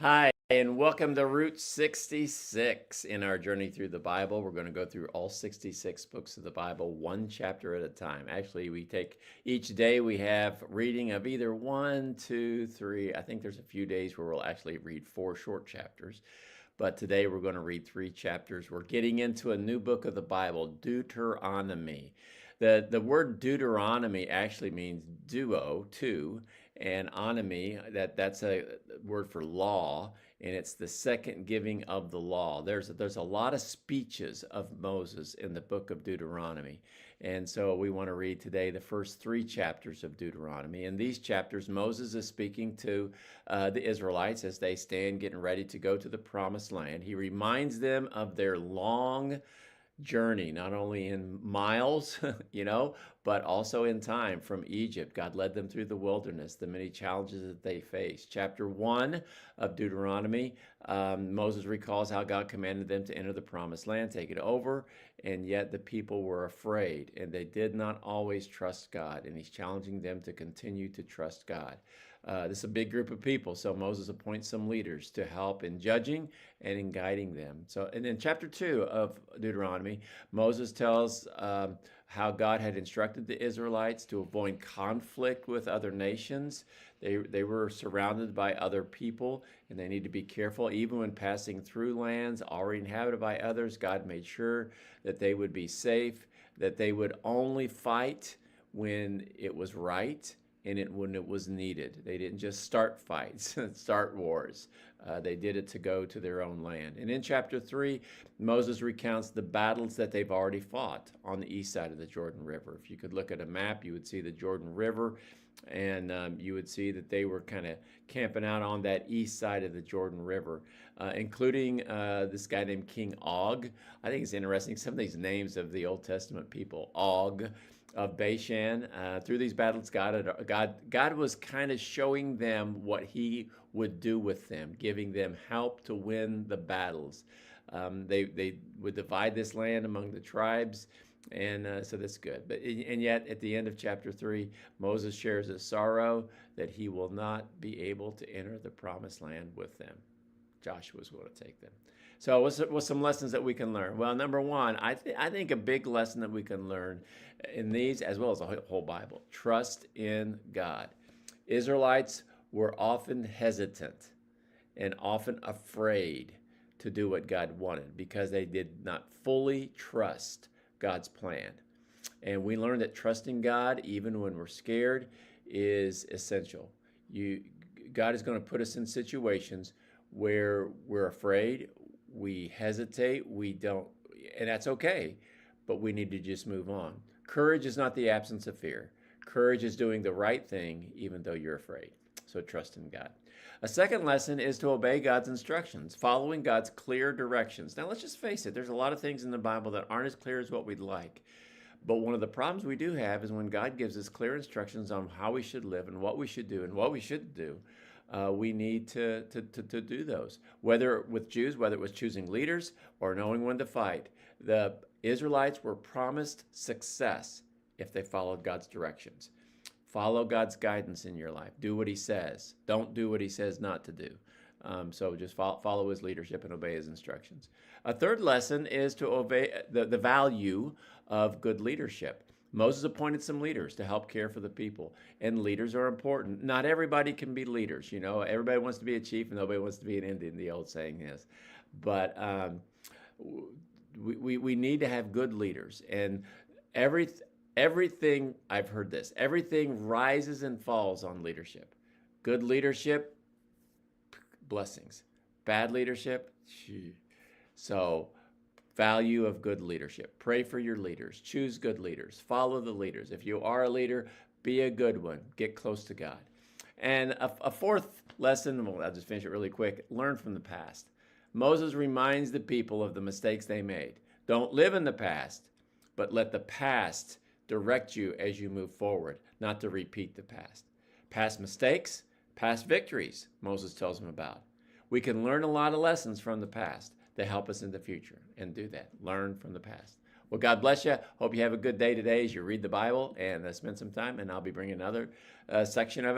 Hi, and welcome to Route 66 in our journey through the Bible. We're going to go through all 66 books of the Bible, one chapter at a time. Actually, we take each day we have reading of either one, two, three. I think there's a few days where we'll actually read four short chapters. But today we're going to read three chapters. We're getting into a new book of the Bible, Deuteronomy. The word Deuteronomy actually means duo, two, and onomy, that's a word for law, and it's the second giving of the law. There's a lot of speeches of Moses in the book of Deuteronomy. And so we want to read today the first three chapters of Deuteronomy. In these chapters, Moses is speaking to the Israelites as they stand getting ready to go to the promised land. He reminds them of their long journey, not only in miles, but also in time from Egypt. God led them through the wilderness, the many challenges that they faced. Chapter 1 of Deuteronomy, Moses recalls how God commanded them to enter the promised land, take it over, and yet the people were afraid, and they did not always trust God, and he's challenging them to continue to trust God. This is a big group of people, so Moses appoints some leaders to help in judging and in guiding them. And in chapter 2 of Deuteronomy, Moses tells how God had instructed the Israelites to avoid conflict with other nations. They were surrounded by other people, and they need to be careful. Even when passing through lands already inhabited by others, God made sure that they would be safe, that they would only fight when it was right and when it was needed. They didn't just start fights, start wars. They did it to go to their own land. And in chapter 3, Moses recounts the battles that they've already fought on the east side of the Jordan River. If you could look at a map, you would see the Jordan River, and you would see that they were kind of camping out on that east side of the Jordan River, including this guy named King Og. I think it's interesting, some of these names of the Old Testament people. Og of Bashan. Through these battles, God was kind of showing them what he would do with them, giving them help to win the battles. They would divide this land among the tribes, and so that's good. And yet, at the end of chapter 3, Moses shares his sorrow that he will not be able to enter the promised land with them. Joshua's going to take them. So what's some lessons that we can learn? Well, number one, I think a big lesson that we can learn in these, as well as the whole Bible, trust in God. Israelites were often hesitant and often afraid to do what God wanted because they did not fully trust God's plan. And we learn that trusting God, even when we're scared, is essential. God is going to put us in situations where we're afraid, we hesitate, we don't, and that's okay, but we need to just move on. Courage is not the absence of fear. Courage is doing the right thing even though you're afraid. So trust in God. A second lesson is to obey God's instructions, following God's clear directions. Now let's just face it, there's a lot of things in the Bible that aren't as clear as what we'd like. But one of the problems we do have is when God gives us clear instructions on how we should live and what we should do and what we shouldn't do, we need to do those. Whether with Jews, whether it was choosing leaders or knowing when to fight, the Israelites were promised success if they followed God's directions. Follow God's guidance in your life. Do what he says. Don't do what he says not to do. So just follow his leadership and obey his instructions. A third lesson is to obey the value of good leadership. Moses appointed some leaders to help care for the people, and leaders are important. Not everybody can be leaders, Everybody wants to be a chief and nobody wants to be an Indian, the old saying is. But we need to have good leaders, and everything, I've heard this, everything rises and falls on leadership. Good leadership, blessings. Bad leadership, so value of good leadership. Pray for your leaders. Choose good leaders. Follow the leaders. If you are a leader, be a good one. Get close to God. And a fourth lesson, well, I'll just finish it really quick, learn from the past. Moses reminds the people of the mistakes they made. Don't live in the past, but let the past direct you as you move forward, not to repeat the past. Past mistakes, past victories, Moses tells them about. We can learn a lot of lessons from the past to help us in the future, and do that. Learn from the past. Well, God bless you. Hope you have a good day today as you read the Bible and spend some time, and I'll be bringing another section of it.